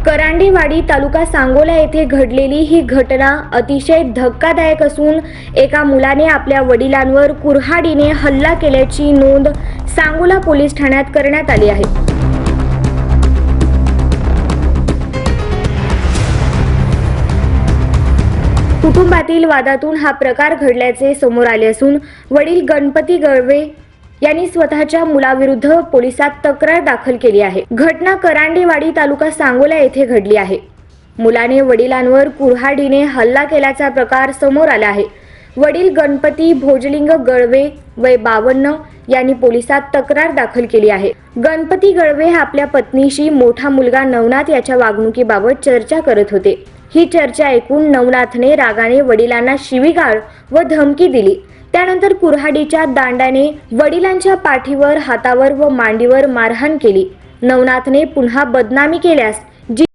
करांडेवाडी तालुका सांगोला येथे घडलेली ही घटना अतिशय धक्कादायक असून एका मुलाने आपल्या वडिलांवर कुऱ्हाडीने हल्ला केल्याची नोंद सांगोला पोलीस ठाण्यात करण्यात आली आहे। कुटुंबातील वादातून हा प्रकार घडल्याचे समोर आले असून वडील गणपती गळवे यांनी स्वतःच्या मुलाविरुद्ध पोलिसात तक्रार दाखल केली आहे। घटना करांडेवाडी तालुका सांगोला येथे घडली आहे। मुलाने वडिलांवर कुऱ्हाडीने हल्ला केल्याचा प्रकार समोर आला आहे। वडील गणपती भोजलिंग गळवे वय 52 यांनी पोलिसात तक्रार दाखल केली आहे। गणपती गळवे हे आपल्या पत्नीशी मोठा मुलगा नवनाथ याच्या वागणुकीबाबत चर्चा करत होते। ही चर्चा ऐकून नवनाथने रागाने वडिलांना शिवीगाळ व धमकी दिली। त्यानंतर कुऱ्हाडीच्या दांडाने वडिलांच्या पाठीवर, हातावर व मांडीवर मारहाण केली। नवनाथने पुन्हा बदनामी केल्यास